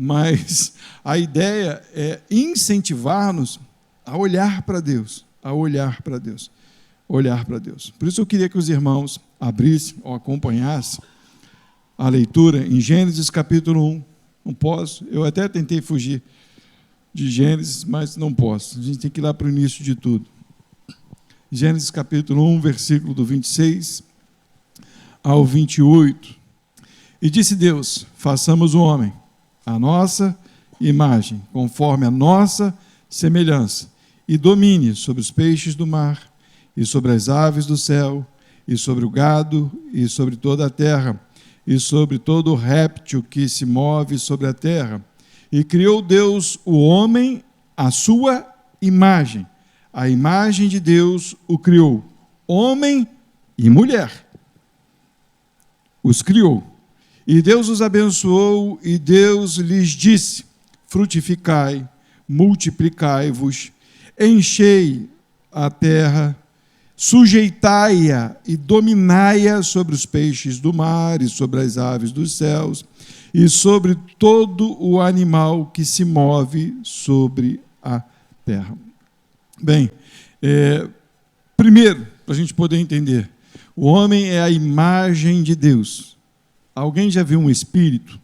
mas a ideia é incentivar-nos a olhar para Deus, a olhar para Deus, olhar para Deus. Por isso eu queria que os irmãos abrissem ou acompanhassem a leitura em Gênesis capítulo 1. Não posso, eu até tentei fugir de Gênesis, mas não posso. A gente tem que ir lá para o início de tudo. Gênesis capítulo 1, versículo do 26 ao 28. E disse Deus: façamos o homem à nossa imagem, conforme a nossa semelhança, e domine sobre os peixes do mar, e sobre as aves do céu, e sobre o gado, e sobre toda a terra, e sobre todo réptil que se move sobre a terra. E criou Deus o homem à sua imagem. A imagem de Deus o criou, homem e mulher. Os criou. E Deus os abençoou, e Deus lhes disse: frutificai, multiplicai-vos, enchei a terra, sujeitai-a e dominai-a sobre os peixes do mar, e sobre as aves dos céus, e sobre todo o animal que se move sobre a terra. Bem, primeiro, para a gente poder entender, o homem é a imagem de Deus. Alguém já viu um espírito?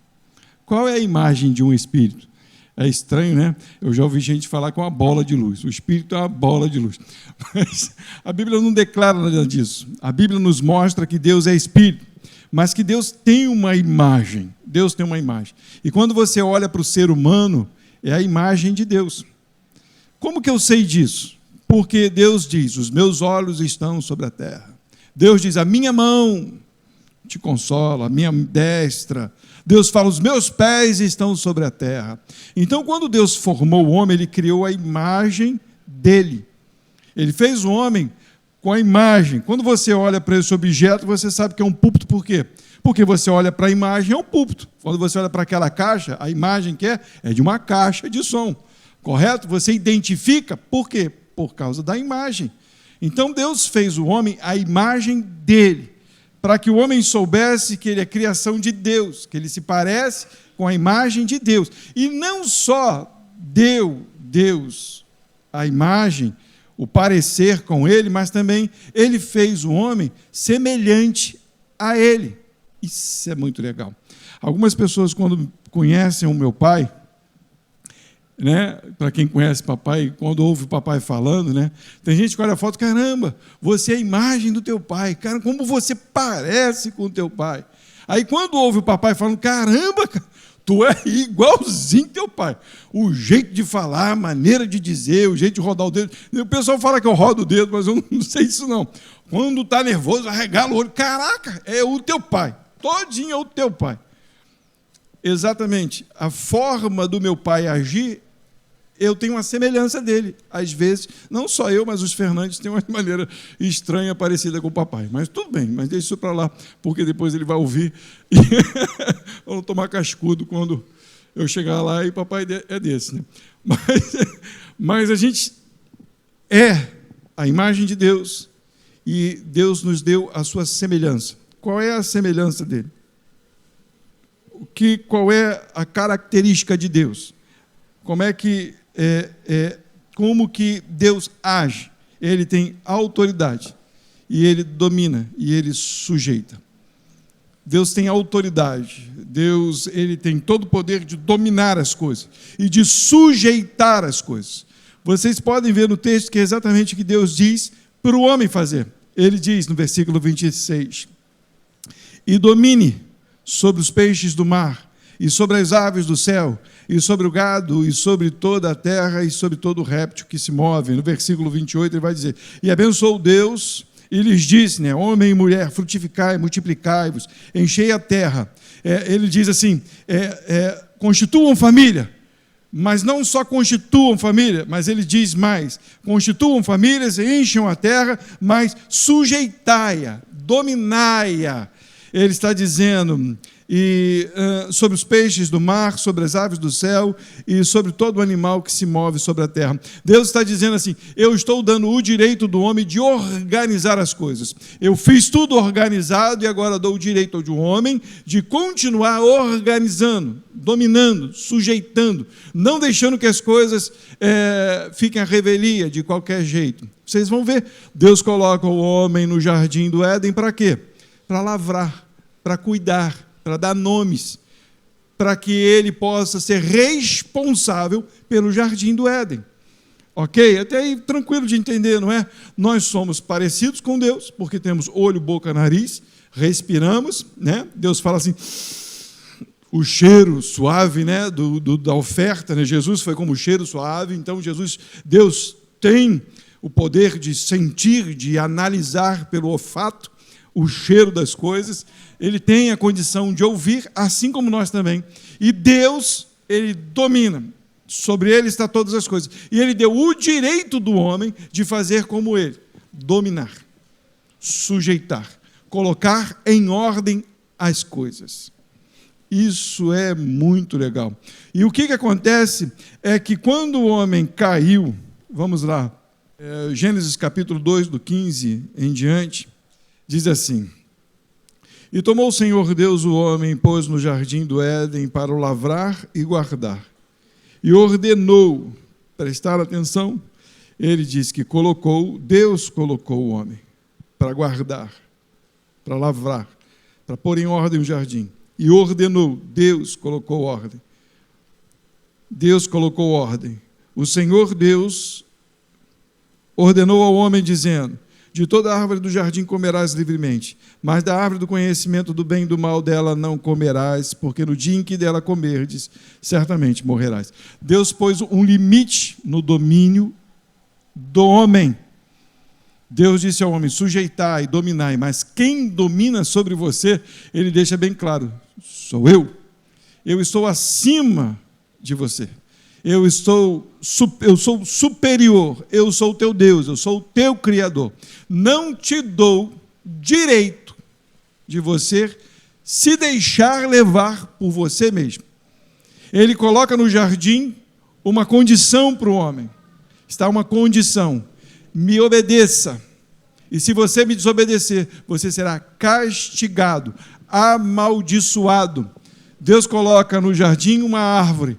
Qual é a imagem de um espírito? É estranho, né? Eu já ouvi gente falar com uma bola de luz. O espírito é uma bola de luz. Mas a Bíblia não declara nada disso. A Bíblia nos mostra que Deus é espírito, mas que Deus tem uma imagem. Deus tem uma imagem. E quando você olha para o ser humano, é a imagem de Deus. Como que eu sei disso? Porque Deus diz: os meus olhos estão sobre a terra. Deus diz: a minha mão te consola, a minha destra. Deus fala: os meus pés estão sobre a terra. Então, quando Deus formou o homem, Ele criou a imagem dele. Ele fez o homem com a imagem. Quando você olha para esse objeto, você sabe que é um púlpito. Por quê? Porque você olha para a imagem, é um púlpito. Quando você olha para aquela caixa, a imagem que é de uma caixa de som. Correto? Você identifica. Por quê? Por causa da imagem. Então, Deus fez o homem à imagem dele, para que o homem soubesse que ele é criação de Deus, que ele se parece com a imagem de Deus. E não só deu Deus a imagem, o parecer com ele, mas também ele fez o homem semelhante a ele. Isso é muito legal. Algumas pessoas, quando conhecem o meu pai, né? Para quem conhece papai, quando ouve o papai falando, né? Tem gente que olha a foto: caramba, você é a imagem do teu pai, cara, como você parece com o teu pai. Aí quando ouve o papai falando: caramba, tu é igualzinho teu pai, o jeito de falar, a maneira de dizer, o jeito de rodar o dedo. O pessoal fala que eu rodo o dedo, mas eu não sei isso não. Quando está nervoso, arregala o olho: caraca, é o teu pai, todinho é o teu pai. Exatamente, a forma do meu pai agir, eu tenho uma semelhança dele. Às vezes, não só eu, mas os Fernandes têm uma maneira estranha, parecida com o papai. Mas tudo bem, mas deixa isso para lá, porque depois ele vai ouvir e vamos tomar cascudo quando eu chegar lá e o papai é desse. Né? Mas a gente é a imagem de Deus e Deus nos deu a sua semelhança. Qual é a semelhança dele? Qual é a característica de Deus? Como que Deus age? Ele tem autoridade, e ele domina, e ele sujeita. Deus tem autoridade, Deus ele tem todo o poder de dominar as coisas, e de sujeitar as coisas. Vocês podem ver no texto que é exatamente o que Deus diz para o homem fazer. Ele diz no versículo 26, e domine sobre os peixes do mar, e sobre as aves do céu, e sobre o gado, e sobre toda a terra, e sobre todo o réptil que se move. No versículo 28 ele vai dizer: e abençoou Deus, e lhes disse, né, homem e mulher, frutificai, multiplicai-vos, enchei a terra. Ele diz assim, constituam família, mas não só constituam família, mas ele diz mais, constituam famílias, encham a terra, mas sujeitai-a, dominai-a. Ele está dizendo, e sobre os peixes do mar, sobre as aves do céu e sobre todo animal que se move sobre a terra. Deus está dizendo assim: eu estou dando o direito do homem de organizar as coisas. Eu fiz tudo organizado e agora dou o direito ao homem de continuar organizando, dominando, sujeitando, não deixando que as coisas fiquem à revelia de qualquer jeito. Vocês vão ver, Deus coloca o homem no jardim do Éden para quê? Para lavrar, para cuidar, para dar nomes, para que ele possa ser responsável pelo jardim do Éden. Ok? Até aí tranquilo de entender, não é? Nós somos parecidos com Deus, porque temos olho, boca, nariz, respiramos, né? Deus fala assim, o cheiro suave, né? da oferta, né? Jesus foi como o cheiro suave, então Deus tem o poder de sentir, de analisar pelo olfato o cheiro das coisas, ele tem a condição de ouvir, assim como nós também. E Deus, ele domina, sobre ele está todas as coisas. E ele deu o direito do homem de fazer como ele, dominar, sujeitar, colocar em ordem as coisas. Isso é muito legal. E o que acontece é que quando o homem caiu, vamos lá, Gênesis capítulo 2, do 15 em diante, diz assim: e tomou o Senhor Deus o homem e pôs no jardim do Éden para o lavrar e guardar. E ordenou, prestar atenção, ele diz que Deus colocou o homem para guardar, para lavrar, para pôr em ordem o jardim. E ordenou, Deus colocou ordem. Deus colocou ordem. O Senhor Deus ordenou ao homem dizendo: de toda a árvore do jardim comerás livremente, mas da árvore do conhecimento do bem e do mal dela não comerás, porque no dia em que dela comerdes, certamente morrerás. Deus pôs um limite no domínio do homem. Deus disse ao homem: sujeitai, dominai, mas quem domina sobre você, ele deixa bem claro: sou eu. Eu estou acima de você. Eu sou superior, eu sou o teu Deus, eu sou o teu Criador. Não te dou direito de você se deixar levar por você mesmo. Ele coloca no jardim uma condição para o homem. Está uma condição: me obedeça. E se você me desobedecer, você será castigado, amaldiçoado. Deus coloca no jardim uma árvore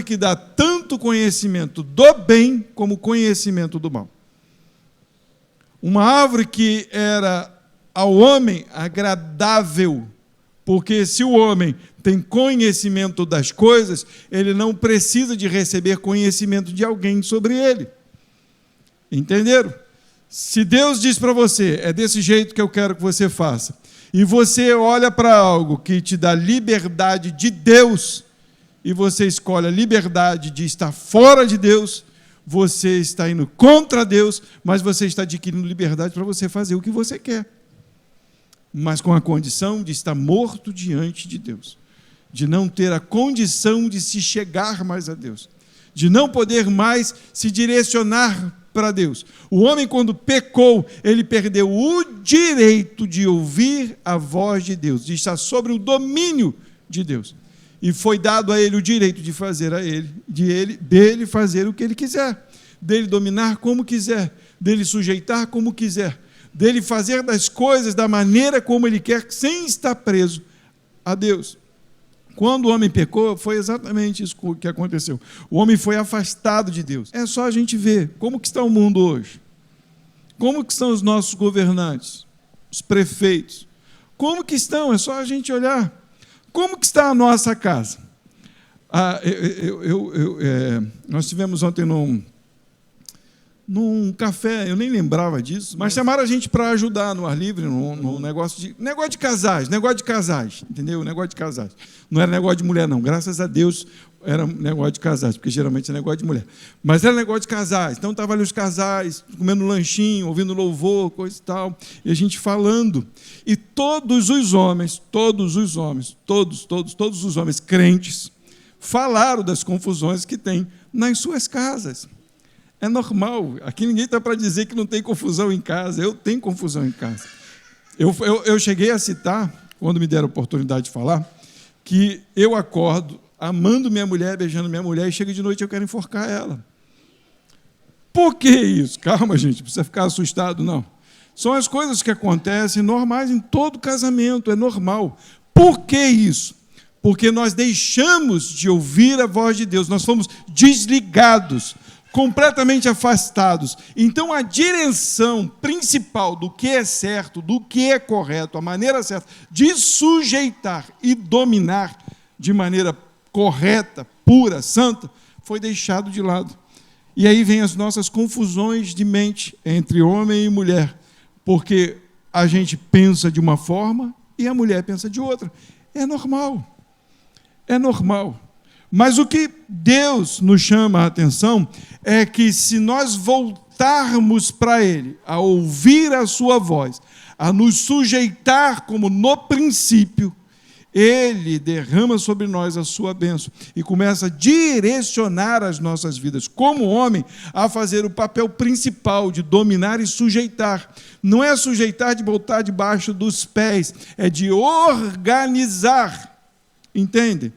que dá tanto conhecimento do bem como conhecimento do mal. Uma árvore que era ao homem agradável, porque se o homem tem conhecimento das coisas, ele não precisa de receber conhecimento de alguém sobre ele. Entenderam? Se Deus diz para você: é desse jeito que eu quero que você faça, e você olha para algo que te dá liberdade de Deus, e você escolhe a liberdade de estar fora de Deus, você está indo contra Deus, mas você está adquirindo liberdade para você fazer o que você quer. Mas com a condição de estar morto diante de Deus, de não ter a condição de se chegar mais a Deus, de não poder mais se direcionar para Deus. O homem, quando pecou, ele perdeu o direito de ouvir a voz de Deus, de estar sobre o domínio de Deus. E foi dado a ele o direito de fazer dele fazer o que ele quiser, dele dominar como quiser, dele sujeitar como quiser, dele fazer das coisas da maneira como ele quer, sem estar preso a Deus. Quando o homem pecou, foi exatamente isso que aconteceu. O homem foi afastado de Deus. É só a gente ver como que está o mundo hoje. Como que estão os nossos governantes, os prefeitos. Como que estão? É só a gente olhar. Como que está a nossa casa? Nós tivemos ontem num café, eu nem lembrava disso, mas chamaram a gente para ajudar no ar livre, no negócio de casais, entendeu? Negócio de casais. Não era negócio de mulher, não. Graças a Deus era negócio de casais, porque geralmente é negócio de mulher. Mas era negócio de casais. Então estavam ali os casais, comendo lanchinho, ouvindo louvor, coisa e tal, e a gente falando. E todos os homens crentes falaram das confusões que tem nas suas casas. É normal. Aqui ninguém está para dizer que não tem confusão em casa. Eu tenho confusão em casa. Eu cheguei a citar quando me deram a oportunidade de falar, que eu acordo amando minha mulher, beijando minha mulher, e chega de noite e eu quero enforcar ela. Por que isso? Calma, gente, não precisa ficar assustado, não. São as coisas que acontecem normais em todo casamento, é normal. Por que isso? Porque nós deixamos de ouvir a voz de Deus, nós fomos desligados, completamente afastados. Então, a direção principal do que é certo, do que é correto, a maneira certa de sujeitar e dominar de maneira correta, pura, santa, foi deixado de lado. E aí vem as nossas confusões de mente entre homem e mulher, porque a gente pensa de uma forma e a mulher pensa de outra. É normal. É normal. Mas o que Deus nos chama a atenção é que se nós voltarmos para Ele, a ouvir a sua voz, a nos sujeitar como no princípio, Ele derrama sobre nós a sua bênção e começa a direcionar as nossas vidas, como homem, a fazer o papel principal de dominar e sujeitar. Não é sujeitar de botar debaixo dos pés, é de organizar. Entende?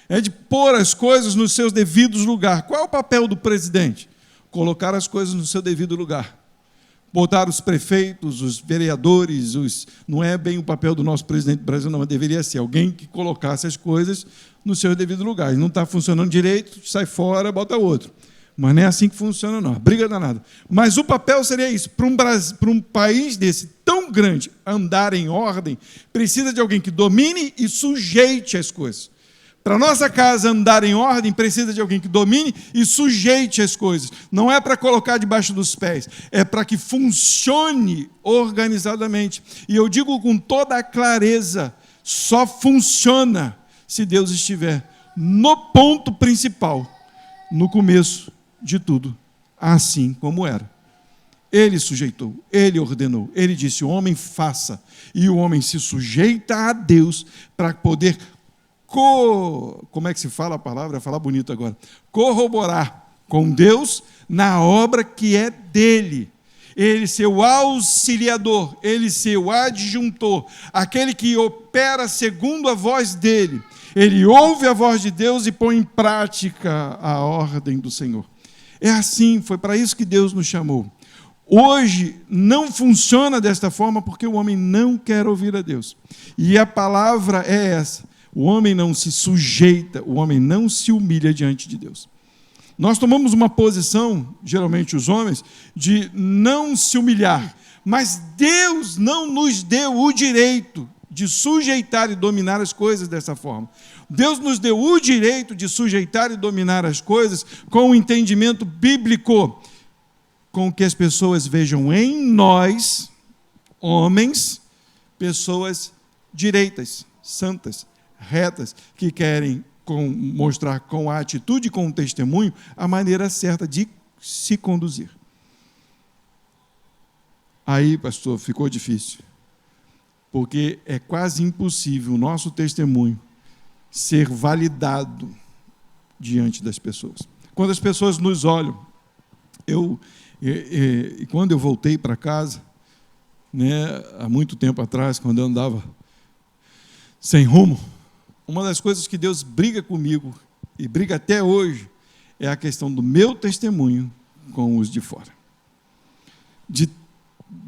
É de pôr as coisas nos seus devidos lugares. Qual é o papel do presidente? Colocar as coisas no seu devido lugar. Botar os prefeitos, os vereadores, não é bem o papel do nosso presidente do Brasil, não, mas deveria ser alguém que colocasse as coisas no seu devido lugar. Não está funcionando direito, sai fora, bota outro. Mas não é assim que funciona, não. Briga danada. Mas o papel seria isso. Para um país desse tão grande andar em ordem, precisa de alguém que domine e sujeite as coisas. Para a nossa casa andar em ordem, precisa de alguém que domine e sujeite as coisas. Não é para colocar debaixo dos pés, é para que funcione organizadamente. E eu digo com toda a clareza, só funciona se Deus estiver no ponto principal, no começo de tudo, assim como era. Ele sujeitou, ele ordenou, ele disse, o homem faça, e o homem se sujeita a Deus para poder como é que se fala a palavra? Vou falar bonito agora. Corroborar com Deus na obra que é dele. Ele ser o auxiliador, ele ser o adjuntor, aquele que opera segundo a voz dele. Ele ouve a voz de Deus e põe em prática a ordem do Senhor. É assim, foi para isso que Deus nos chamou. Hoje não funciona desta forma porque o homem não quer ouvir a Deus. E a palavra é essa. O homem não se sujeita, o homem não se humilha diante de Deus. Nós tomamos uma posição, geralmente os homens, de não se humilhar, mas Deus não nos deu o direito de sujeitar e dominar as coisas dessa forma. Deus nos deu o direito de sujeitar e dominar as coisas com o entendimento bíblico, com que as pessoas vejam em nós, homens, pessoas direitas, santas, retas, que querem mostrar com a atitude e com o testemunho a maneira certa de se conduzir. Aí, pastor, ficou difícil, porque é quase impossível o nosso testemunho ser validado diante das pessoas. Quando as pessoas nos olham, quando eu voltei para casa, há muito tempo atrás, quando eu andava sem rumo, uma das coisas que Deus briga comigo, e briga até hoje, é a questão do meu testemunho com os de fora. De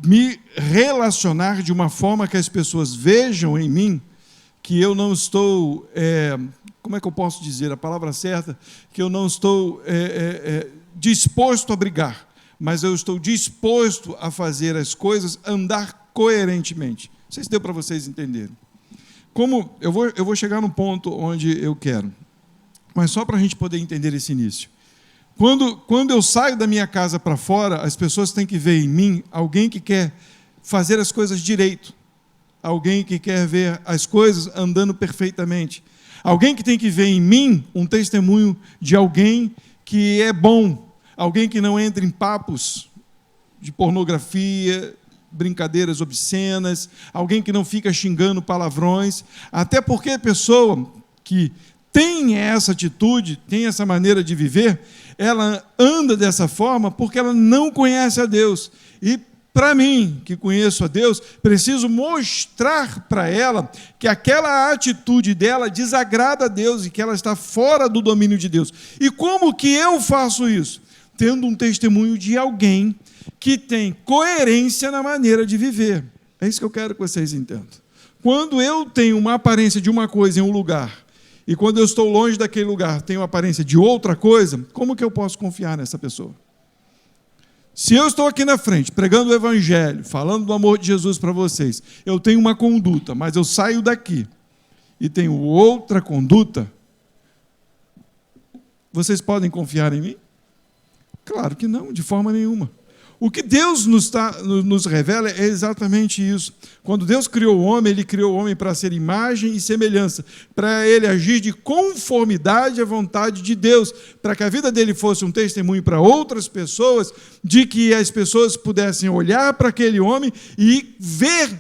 me relacionar de uma forma que as pessoas vejam em mim que eu não estou, como é que eu posso dizer a palavra certa? Que eu não estou disposto a brigar, mas eu estou disposto a fazer as coisas andar coerentemente. Não sei se deu para vocês entenderem. Como eu vou chegar no ponto onde eu quero, mas só para a gente poder entender esse início. Quando eu saio da minha casa para fora, as pessoas têm que ver em mim alguém que quer fazer as coisas direito, alguém que quer ver as coisas andando perfeitamente, alguém que tem que ver em mim um testemunho de alguém que é bom, alguém que não entra em papos de pornografia, brincadeiras obscenas, alguém que não fica xingando palavrões, até porque a pessoa que tem essa atitude, tem essa maneira de viver, ela anda dessa forma porque ela não conhece a Deus. E Para mim, que conheço a Deus, preciso mostrar para ela que aquela atitude dela desagrada a Deus e que ela está fora do domínio de Deus. E como que eu faço isso? Tendo um testemunho de alguém que tem coerência na maneira de viver. É isso que eu quero que vocês entendam. Quando eu tenho uma aparência de uma coisa em um lugar, e quando eu estou longe daquele lugar, tenho uma aparência de outra coisa, como que eu posso confiar nessa pessoa? Se eu estou aqui na frente, pregando o Evangelho, falando do amor de Jesus para vocês, eu tenho uma conduta, mas eu saio daqui e tenho outra conduta, vocês podem confiar em mim? Claro que não, de forma nenhuma. O que Deus nos revela é exatamente isso. Quando Deus criou o homem, Ele criou o homem para ser imagem e semelhança, para ele agir de conformidade à vontade de Deus, para que a vida dele fosse um testemunho para outras pessoas, de que as pessoas pudessem olhar para aquele homem e ver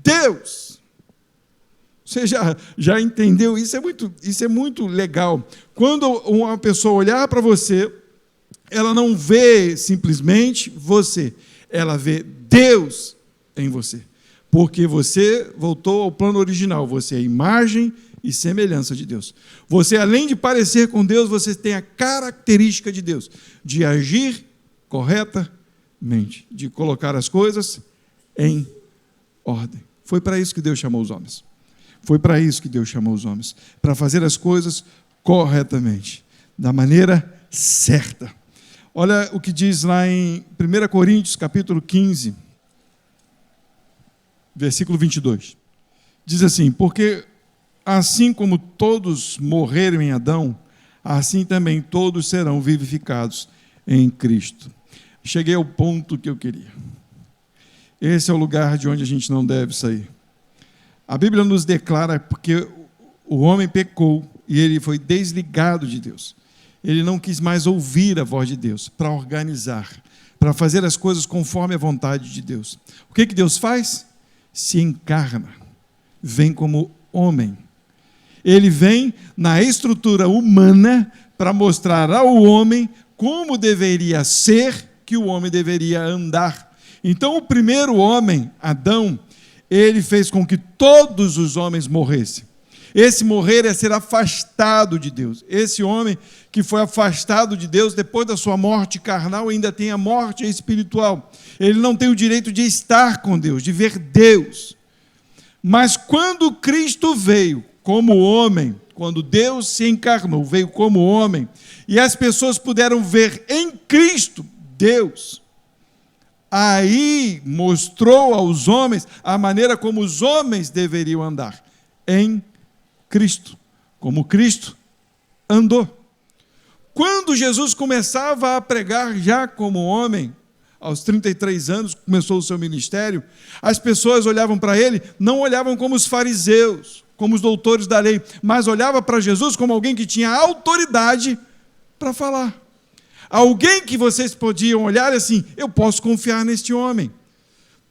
Deus. Você já entendeu? Isso é muito legal. Quando uma pessoa olhar para você, ela não vê simplesmente você, ela vê Deus em você, porque você voltou ao plano original, você é imagem e semelhança de Deus. Você, além de parecer com Deus, você tem a característica de Deus, de agir corretamente, de colocar as coisas em ordem. Foi para isso que Deus chamou os homens. Foi para isso que Deus chamou os homens, para fazer as coisas corretamente, da maneira certa. Olha o que diz lá em 1 Coríntios, capítulo 15, versículo 22. Diz assim: porque assim como todos morreram em Adão, assim também todos serão vivificados em Cristo. Cheguei ao ponto que eu queria. Esse é o lugar de onde a gente não deve sair. A Bíblia nos declara porque o homem pecou e ele foi desligado de Deus. Ele não quis mais ouvir a voz de Deus para organizar, para fazer as coisas conforme a vontade de Deus. O que Deus faz? Se encarna, vem como homem. Ele vem na estrutura humana para mostrar ao homem como deveria ser, que o homem deveria andar. Então, o primeiro homem, Adão, ele fez com que todos os homens morressem. Esse morrer é ser afastado de Deus. Esse homem que foi afastado de Deus, depois da sua morte carnal, ainda tem a morte espiritual. Ele não tem o direito de estar com Deus, de ver Deus. Mas quando Cristo veio como homem, quando Deus se encarnou, veio como homem, e as pessoas puderam ver em Cristo Deus, aí mostrou aos homens a maneira como os homens deveriam andar em Cristo, como Cristo andou. Quando Jesus começava a pregar já como homem, aos 33 anos, começou o seu ministério, as pessoas olhavam para ele, não olhavam como os fariseus, como os doutores da lei, mas olhavam para Jesus como alguém que tinha autoridade para falar. Alguém que vocês podiam olhar assim, eu posso confiar neste homem.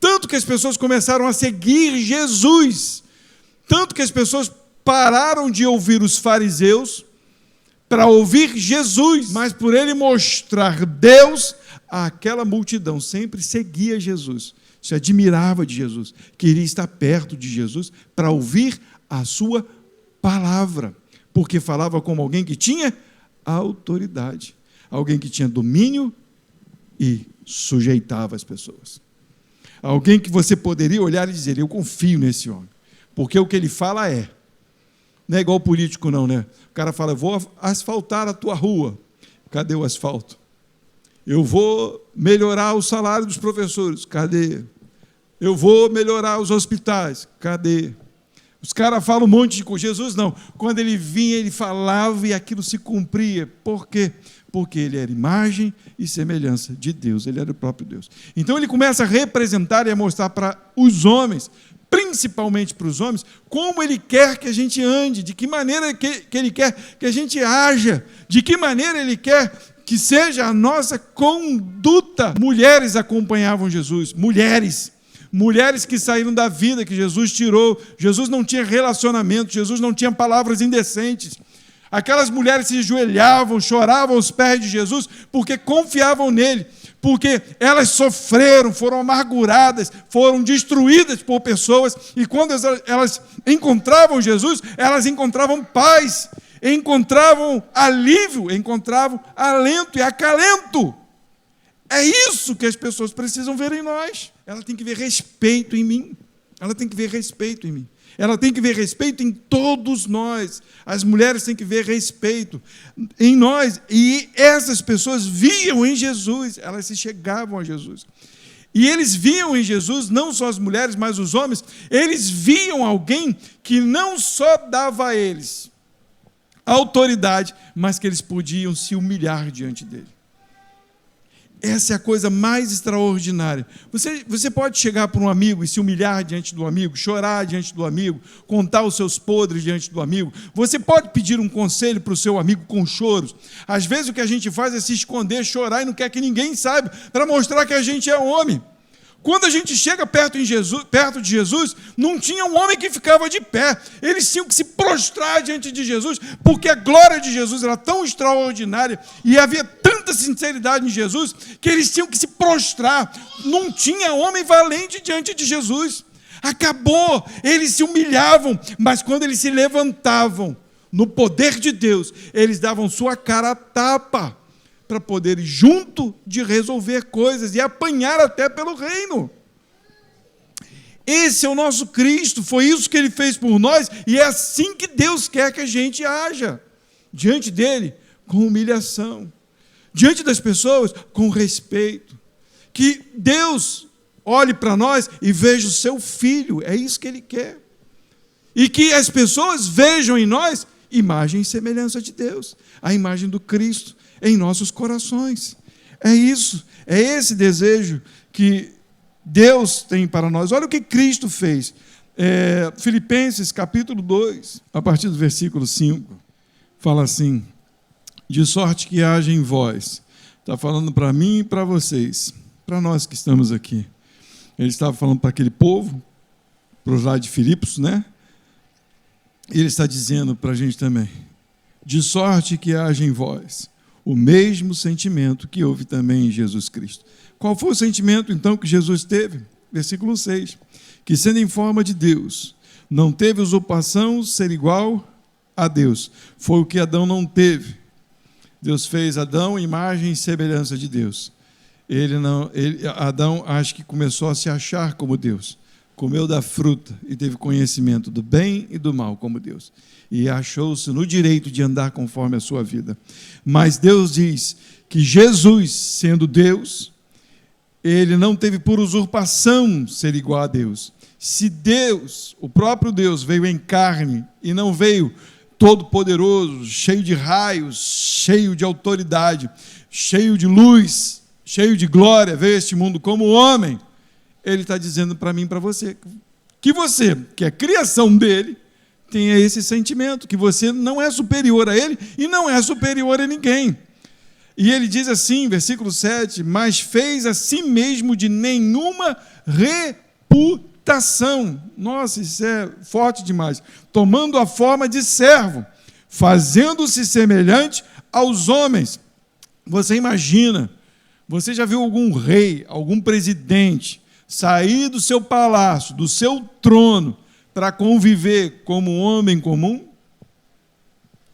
Tanto que as pessoas começaram a seguir Jesus, tanto que as pessoas pararam de ouvir os fariseus para ouvir Jesus, mas por ele mostrar Deus, aquela multidão sempre seguia Jesus, se admirava de Jesus, queria estar perto de Jesus para ouvir a sua palavra, porque falava como alguém que tinha autoridade, alguém que tinha domínio e sujeitava as pessoas. Alguém que você poderia olhar e dizer, eu confio nesse homem, porque o que ele fala é. Não é igual político não, né? O cara fala, eu vou asfaltar a tua rua. Cadê o asfalto? Eu vou melhorar o salário dos professores. Cadê? Eu vou melhorar os hospitais. Cadê? Os caras falam um monte de coisa. Jesus não. Quando ele vinha, ele falava e aquilo se cumpria. Por quê? Porque ele era imagem e semelhança de Deus. Ele era o próprio Deus. Então ele começa a representar e a mostrar para os homens, principalmente para os homens, como ele quer que a gente ande, de que maneira que ele quer que a gente haja, de que maneira ele quer que seja a nossa conduta. Mulheres acompanhavam Jesus, mulheres que saíram da vida que Jesus tirou. Jesus não tinha relacionamento, Jesus não tinha palavras indecentes. Aquelas mulheres se ajoelhavam, choravam aos pés de Jesus, porque confiavam nele, porque elas sofreram, foram amarguradas, foram destruídas por pessoas, e quando elas encontravam Jesus, elas encontravam paz, encontravam alívio, encontravam alento e acalento. É isso que as pessoas precisam ver em nós. Ela tem que ver respeito em mim. Ela tem que ver respeito em mim. Ela tem que ver respeito em todos nós. As mulheres têm que ver respeito em nós. E essas pessoas viam em Jesus, elas se chegavam a Jesus. E eles viam em Jesus, não só as mulheres, mas os homens, eles viam alguém que não só dava a eles autoridade, mas que eles podiam se humilhar diante dele. Essa é a coisa mais extraordinária. Você pode chegar para um amigo e se humilhar diante do amigo, chorar diante do amigo, contar os seus podres diante do amigo. Você pode pedir um conselho para o seu amigo com choros. Às vezes o que a gente faz é se esconder, chorar e não quer que ninguém saiba, para mostrar que a gente é homem. Quando a gente chega perto de Jesus, não tinha um homem que ficava de pé. Eles tinham que se prostrar diante de Jesus, porque a glória de Jesus era tão extraordinária e havia tanta sinceridade em Jesus, que eles tinham que se prostrar. Não tinha homem valente diante de Jesus. Acabou. Eles se humilhavam, mas quando eles se levantavam no poder de Deus, eles davam sua cara a tapa, para poder ir junto de resolver coisas e apanhar até pelo reino. Esse é o nosso Cristo, foi isso que ele fez por nós, e é assim que Deus quer que a gente haja diante dele, com humilhação, diante das pessoas, com respeito, que Deus olhe para nós e veja o seu filho, é isso que ele quer, e que as pessoas vejam em nós imagem e semelhança de Deus, a imagem do Cristo em nossos corações. É isso, é esse desejo que Deus tem para nós. Olha o que Cristo fez. Filipenses capítulo 2, a partir do versículo 5, fala assim: de sorte que haja em vós. Está falando para mim e para vocês, para nós que estamos aqui. Ele estava falando para aquele povo, para os lados de Filipos, né? E ele está dizendo para a gente também: de sorte que haja em vós o mesmo sentimento que houve também em Jesus Cristo. Qual foi o sentimento, então, que Jesus teve? Versículo 6. Que, sendo em forma de Deus, não teve usurpação ser igual a Deus. Foi o que Adão não teve. Deus fez Adão imagem e semelhança de Deus. Adão, acho que começou a se achar como Deus. Comeu da fruta e teve conhecimento do bem e do mal como Deus. E achou-se no direito de andar conforme a sua vida. Mas Deus diz que Jesus, sendo Deus, ele não teve por usurpação ser igual a Deus. Se Deus, o próprio Deus, veio em carne e não veio todo-poderoso, cheio de raios, cheio de autoridade, cheio de luz, cheio de glória, veio a este mundo como homem, ele está dizendo para mim e para você, que é criação dele, tenha esse sentimento, que você não é superior a ele e não é superior a ninguém. E ele diz assim, versículo 7, mas fez a si mesmo de nenhuma reputação. Nossa, isso é forte demais. Tomando a forma de servo, fazendo-se semelhante aos homens. Você imagina, você já viu algum rei, algum presidente, sair do seu palácio, do seu trono, para conviver como um homem comum?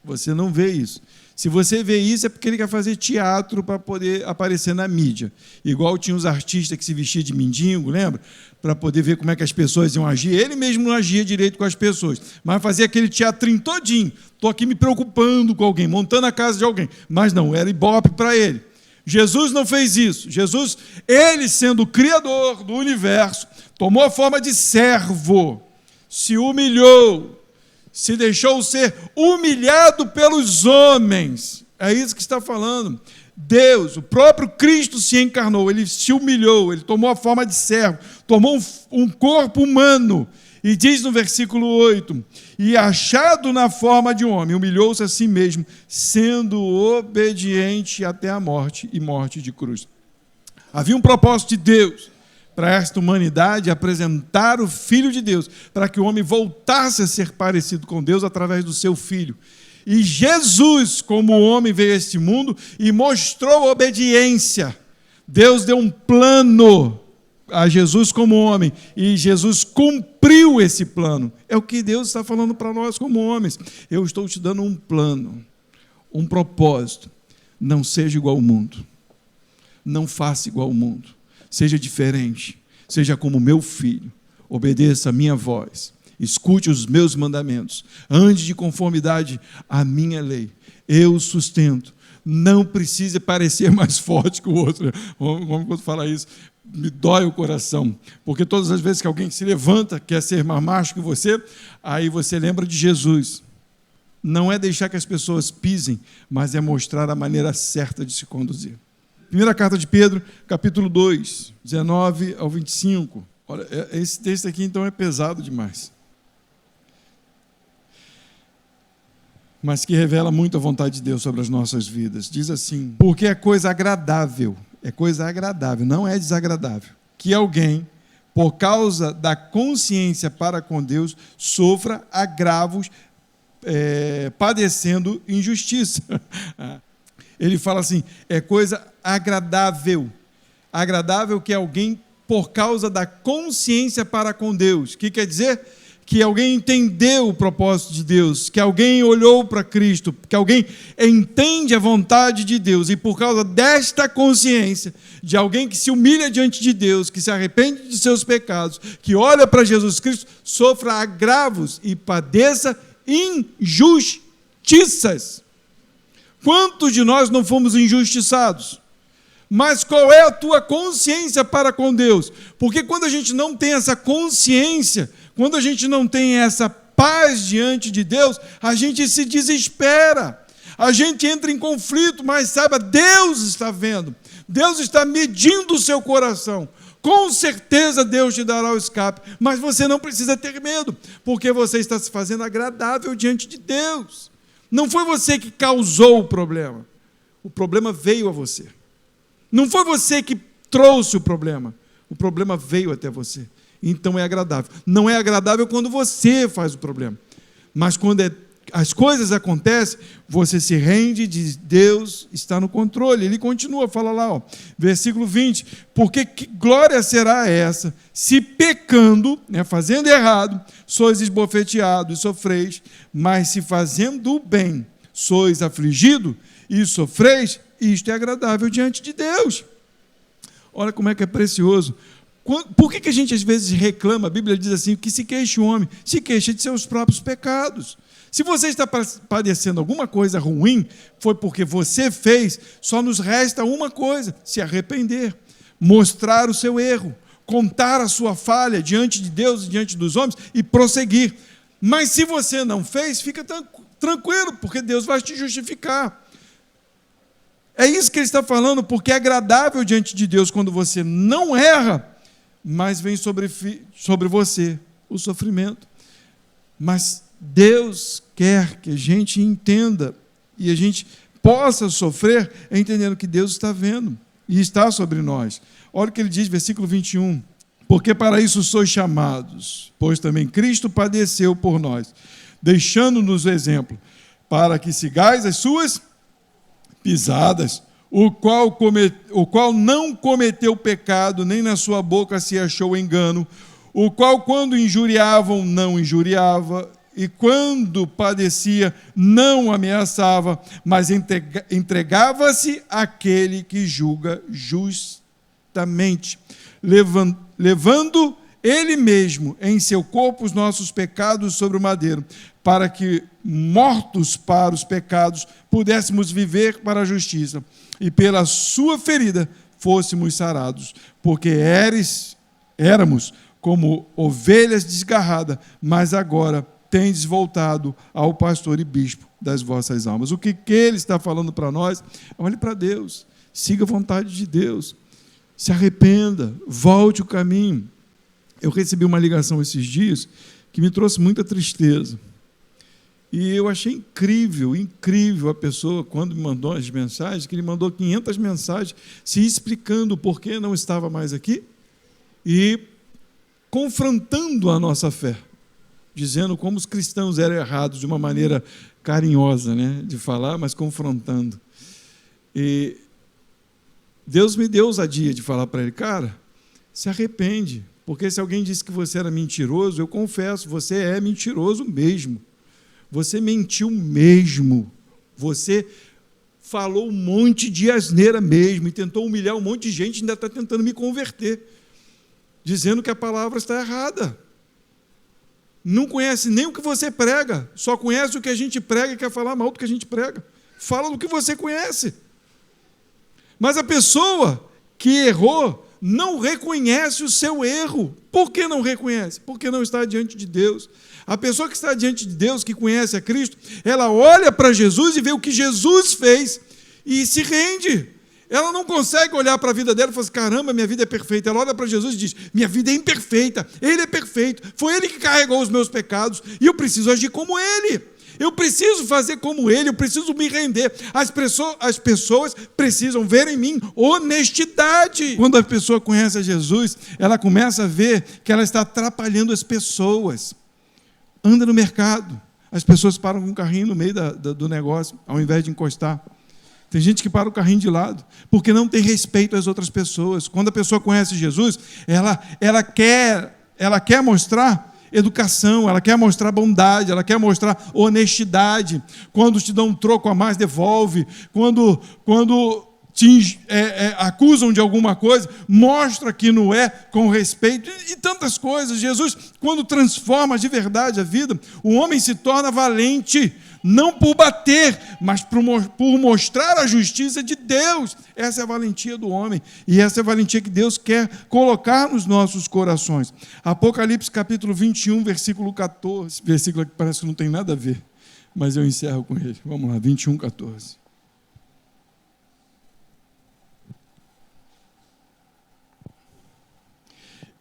Você não vê isso. Se você vê isso, é porque ele quer fazer teatro para poder aparecer na mídia. Igual tinha os artistas que se vestiam de mendigo, lembra? Para poder ver como é que as pessoas iam agir. Ele mesmo não agia direito com as pessoas, mas fazia aquele teatrinho todinho. Estou aqui me preocupando com alguém, montando a casa de alguém. Mas não, era ibope para ele. Jesus não fez isso. Jesus, ele sendo o criador do universo, tomou a forma de servo, se humilhou, se deixou ser humilhado pelos homens. É isso que está falando. Deus, o próprio Cristo se encarnou, ele se humilhou, ele tomou a forma de servo, tomou um corpo humano, e diz no versículo 8, e achado na forma de homem, humilhou-se a si mesmo, sendo obediente até a morte, e morte de cruz. Havia um propósito de Deus para esta humanidade, apresentar o Filho de Deus, para que o homem voltasse a ser parecido com Deus através do seu Filho. E Jesus, como homem, veio a este mundo e mostrou obediência. Deus deu um plano a Jesus como homem, e Jesus cumpriu esse plano. É o que Deus está falando para nós como homens. Eu estou te dando um plano, um propósito. Não seja igual ao mundo. Não faça igual ao mundo. Seja diferente. Seja como meu filho. Obedeça a minha voz. Escute os meus mandamentos. Ande de conformidade à minha lei. Eu o sustento. Não precisa parecer mais forte que o outro. Quando fala isso, me dói o coração. Porque todas as vezes que alguém se levanta, quer ser mais macho que você, aí você lembra de Jesus. Não é deixar que as pessoas pisem, mas é mostrar a maneira certa de se conduzir. Primeira carta de Pedro, capítulo 2, 19 ao 25. Olha, esse texto aqui então é pesado demais. Mas que revela muito a vontade de Deus sobre as nossas vidas. Diz assim: porque é coisa agradável, não é desagradável, que alguém, por causa da consciência para com Deus, sofra agravos, padecendo injustiça. Ele fala assim, é coisa agradável que alguém, por causa da consciência para com Deus. O que quer dizer? Que alguém entendeu o propósito de Deus, que alguém olhou para Cristo, que alguém entende a vontade de Deus, e por causa desta consciência, de alguém que se humilha diante de Deus, que se arrepende de seus pecados, que olha para Jesus Cristo, sofra agravos e padeça injustiças. Quantos de nós não fomos injustiçados? Mas qual é a tua consciência para com Deus? Porque quando a gente não tem essa consciência, quando a gente não tem essa paz diante de Deus, a gente se desespera, a gente entra em conflito, mas saiba, Deus está vendo, Deus está medindo o seu coração. Com certeza Deus te dará o escape, mas você não precisa ter medo, porque você está se fazendo agradável diante de Deus. Não foi você que causou o problema veio a você. Não foi você que trouxe o problema veio até você. Então é agradável. Não é agradável quando você faz o problema, mas quando as coisas acontecem, você se rende e diz, Deus está no controle. Ele continua, fala lá, versículo 20, porque que glória será essa, se pecando, fazendo errado, sois esbofeteados e sofreis, mas se fazendo o bem, sois afligidos e sofreis, isto é agradável diante de Deus. Olha como é que é precioso. Por que a gente às vezes reclama? A Bíblia diz assim, que se queixa o homem, se queixa de seus próprios pecados. Se você está padecendo alguma coisa ruim, foi porque você fez, só nos resta uma coisa, se arrepender, mostrar o seu erro, contar a sua falha diante de Deus e diante dos homens e prosseguir. Mas se você não fez, fica tranquilo, porque Deus vai te justificar. É isso que ele está falando, porque é agradável diante de Deus quando você não erra, mas vem sobre você o sofrimento. Mas Deus quer que a gente entenda e a gente possa sofrer entendendo que Deus está vendo e está sobre nós. Olha o que ele diz, versículo 21. Porque para isso sois chamados, pois também Cristo padeceu por nós, deixando-nos o exemplo, para que sigais as suas pisadas, o qual não cometeu pecado, nem na sua boca se achou engano, o qual quando injuriavam, não injuriava, e quando padecia, não ameaçava, mas entregava-se àquele que julga justamente, levando ele mesmo em seu corpo os nossos pecados sobre o madeiro, para que, mortos para os pecados, pudéssemos viver para a justiça, e pela sua ferida fôssemos sarados, porque éramos como ovelhas desgarradas, mas agora tendes voltado ao pastor e bispo das vossas almas. O que ele está falando para nós? Olhe para Deus, siga a vontade de Deus, se arrependa, volte o caminho. Eu recebi uma ligação esses dias que me trouxe muita tristeza. E eu achei incrível a pessoa, quando me mandou as mensagens, que ele mandou 500 mensagens se explicando o porquê não estava mais aqui e confrontando a nossa fé. dizendo como os cristãos eram errados, de uma maneira carinhosa, né, de falar, mas confrontando. E Deus me deu ousadia de falar para ele, cara, se arrepende, porque se alguém disse que você era mentiroso, eu confesso, você é mentiroso mesmo. Você mentiu mesmo. Você falou um monte de asneira mesmo e tentou humilhar um monte de gente e ainda está tentando me converter, dizendo que a palavra está errada. Não conhece nem o que você prega, só conhece o que a gente prega e quer falar mal do que a gente prega. Fala do que você conhece. Mas a pessoa que errou não reconhece o seu erro. Por que não reconhece? Porque não está diante de Deus. A pessoa que está diante de Deus, que conhece a Cristo, ela olha para Jesus e vê o que Jesus fez e se rende. Ela não consegue olhar para a vida dela e falar assim, caramba, minha vida é perfeita. Ela olha para Jesus e diz, minha vida é imperfeita, Ele é perfeito, foi Ele que carregou os meus pecados e eu preciso agir como Ele. Eu preciso fazer como Ele, eu preciso me render. As pessoas precisam ver em mim honestidade. Quando a pessoa conhece a Jesus, ela começa a ver que ela está atrapalhando as pessoas. Anda no mercado, as pessoas param com o carrinho no meio do negócio, ao invés de encostar. Tem gente que para o carrinho de lado, porque não tem respeito às outras pessoas. Quando a pessoa conhece Jesus, ela quer mostrar educação, ela quer mostrar bondade, ela quer mostrar honestidade. Quando te dão um troco a mais, devolve. Quando te acusam de alguma coisa, mostra que não é com respeito. E tantas coisas. Jesus, quando transforma de verdade a vida, o homem se torna valente, não por bater, mas por mostrar a justiça de Deus. Essa é a valentia do homem, e essa é a valentia que Deus quer colocar nos nossos corações. Apocalipse capítulo 21, versículo 14, esse versículo aqui parece que não tem nada a ver, mas eu encerro com ele. Vamos lá, 21, 14.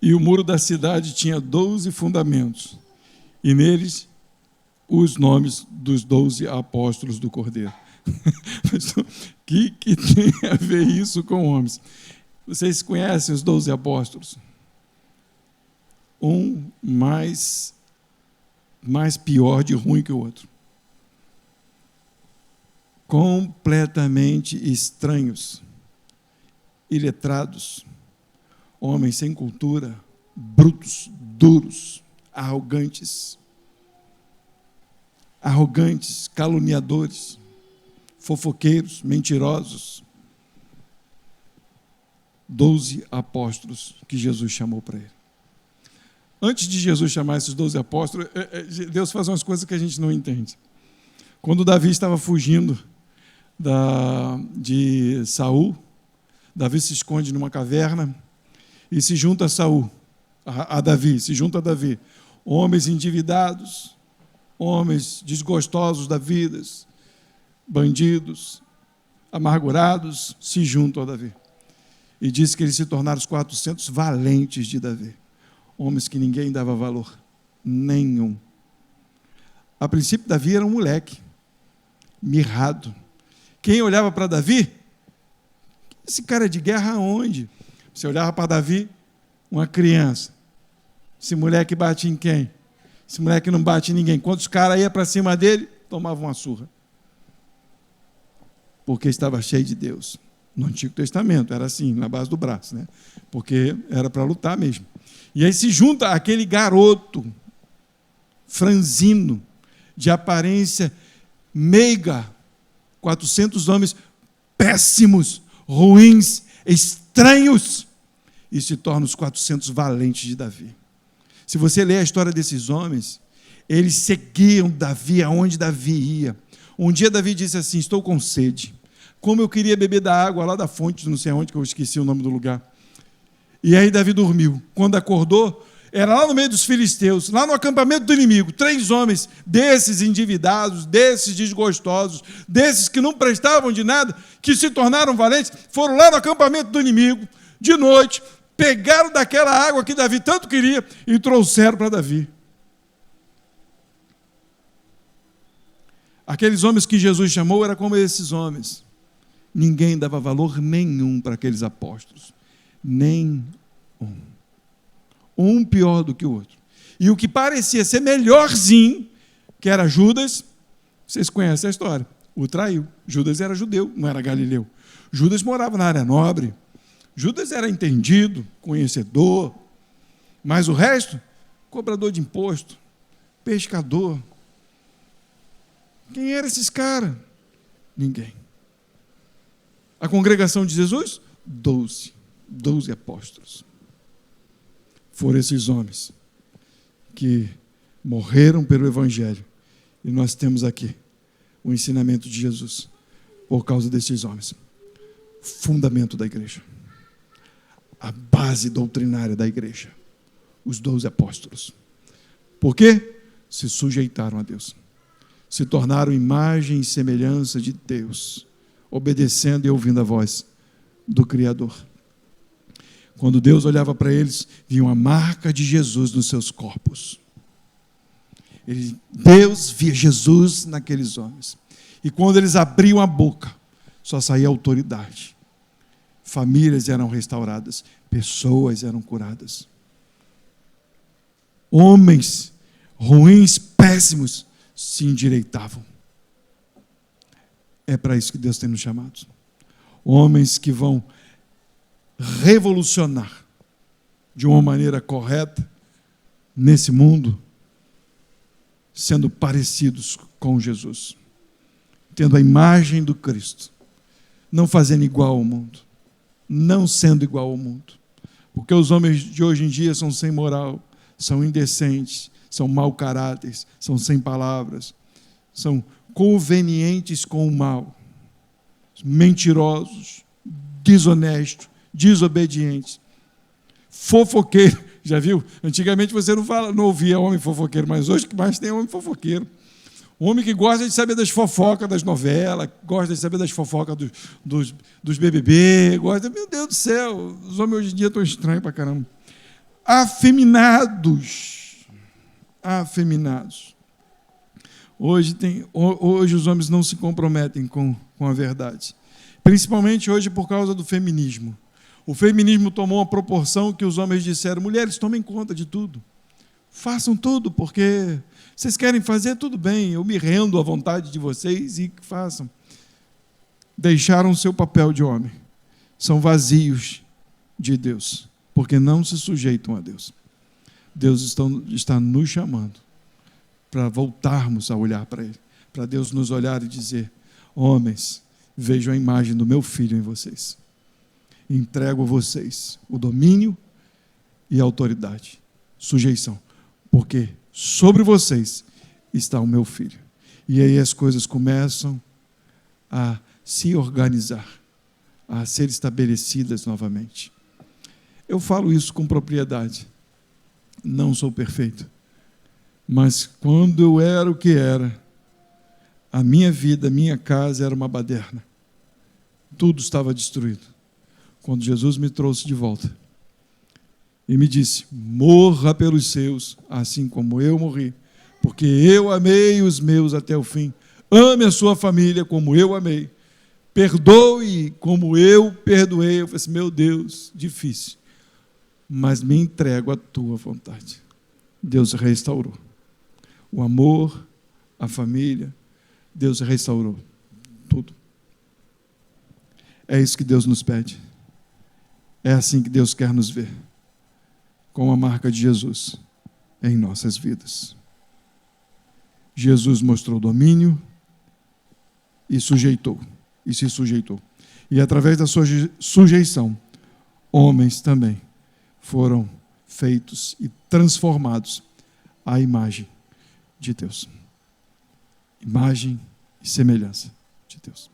E o muro da cidade tinha 12 fundamentos, e neles os nomes dos 12 apóstolos do Cordeiro. O que tem a ver isso com homens? Vocês conhecem os 12 apóstolos? Um mais pior de ruim que o outro. Completamente estranhos, iletrados, homens sem cultura, brutos, duros, arrogantes, caluniadores, fofoqueiros, mentirosos. 12 apóstolos que Jesus chamou para ele. Antes de Jesus chamar esses 12 apóstolos, Deus faz umas coisas que a gente não entende. Quando Davi estava fugindo de Saul, Davi se esconde numa caverna e se junta a Davi, homens endividados, homens desgostosos da vida, bandidos, amargurados, se juntam a Davi. E diz que eles se tornaram os 400 valentes de Davi. Homens que ninguém dava valor, nenhum. A princípio, Davi era um moleque, mirrado. Quem olhava para Davi, esse cara é de guerra aonde? Você olhava para Davi, uma criança. Esse moleque bate em quem? Esse moleque não bate em ninguém. Quando os caras iam para cima dele, tomavam uma surra. Porque estava cheio de Deus. No Antigo Testamento era assim, na base do braço, né? Porque era para lutar mesmo. E aí se junta aquele garoto franzino, de aparência meiga, 400 homens péssimos, ruins, estranhos, e se tornam os 400 valentes de Davi. Se você ler a história desses homens, eles seguiam Davi aonde Davi ia. Um dia Davi disse assim, estou com sede. Como eu queria beber da água lá da fonte, não sei onde, que eu esqueci o nome do lugar. E aí Davi dormiu. Quando acordou, era lá no meio dos filisteus, lá no acampamento do inimigo. 3 homens desses endividados, desses desgostosos, desses que não prestavam de nada, que se tornaram valentes, foram lá no acampamento do inimigo, de noite, pegaram daquela água que Davi tanto queria e trouxeram para Davi. Aqueles homens que Jesus chamou eram como esses homens. Ninguém dava valor nenhum para aqueles apóstolos. Nem um. Um pior do que o outro. E o que parecia ser melhorzinho, que era Judas, vocês conhecem a história, o traiu. Judas era judeu, não era galileu. Judas morava na área nobre. Judas era entendido, conhecedor. Mas o resto, cobrador de imposto, pescador. Quem eram esses caras? Ninguém. A congregação de Jesus? 12 apóstolos. Foram esses homens que morreram pelo Evangelho. E nós temos aqui o ensinamento de Jesus por causa desses homens. Fundamento da igreja. A base doutrinária da igreja. Os 12 apóstolos. Por quê? Se sujeitaram a Deus. Se tornaram imagem e semelhança de Deus, obedecendo e ouvindo a voz do Criador. Quando Deus olhava para eles, viam a marca de Jesus nos seus corpos. Deus via Jesus naqueles homens. E quando eles abriam a boca, só saía autoridade. Famílias eram restauradas, pessoas eram curadas. Homens ruins, péssimos, se endireitavam. É para isso que Deus tem nos chamado. Homens que vão revolucionar de uma maneira correta nesse mundo, sendo parecidos com Jesus, tendo a imagem do Cristo, não fazendo igual ao mundo, não sendo igual ao mundo, porque os homens de hoje em dia são sem moral, são indecentes, são mau caráter, são sem palavras, são convenientes com o mal, mentirosos, desonestos, desobedientes, fofoqueiro. Já viu? Antigamente você não ouvia homem fofoqueiro, mas hoje o que mais tem é homem fofoqueiro. Um homem que gosta de saber das fofocas das novelas, gosta de saber das fofocas dos BBB, gosta... Meu Deus do céu, os homens hoje em dia estão estranhos pra caramba. Afeminados. Hoje os homens não se comprometem com a verdade. Principalmente hoje por causa do feminismo. O feminismo tomou uma proporção que os homens disseram: mulheres, tomem conta de tudo. Façam tudo, porque vocês querem fazer, tudo bem, eu me rendo à vontade de vocês e façam. Deixaram o seu papel de homem. São vazios de Deus, porque não se sujeitam a Deus. Deus está nos chamando para voltarmos a olhar para Ele, para Deus nos olhar e dizer: homens, vejam a imagem do meu filho em vocês. Entrego a vocês o domínio e a autoridade, sujeição, porque sobre vocês está o meu filho. E aí as coisas começam a se organizar, a ser estabelecidas novamente. Eu falo isso com propriedade. Não sou perfeito, mas quando eu era o que era, a minha vida, a minha casa era uma baderna. Tudo estava destruído. Quando Jesus me trouxe de volta e me disse: morra pelos seus, assim como eu morri, porque eu amei os meus até o fim. Ame a sua família como eu amei. Perdoe como eu perdoei. Eu falei assim: meu Deus, difícil, mas me entrego à tua vontade. Deus restaurou o amor, a família. Deus restaurou tudo. É isso que Deus nos pede. É assim que Deus quer nos ver, com a marca de Jesus em nossas vidas. Jesus mostrou domínio e sujeitou, e se sujeitou. E através da sua sujeição, homens também foram feitos e transformados à imagem de Deus. Imagem e semelhança de Deus.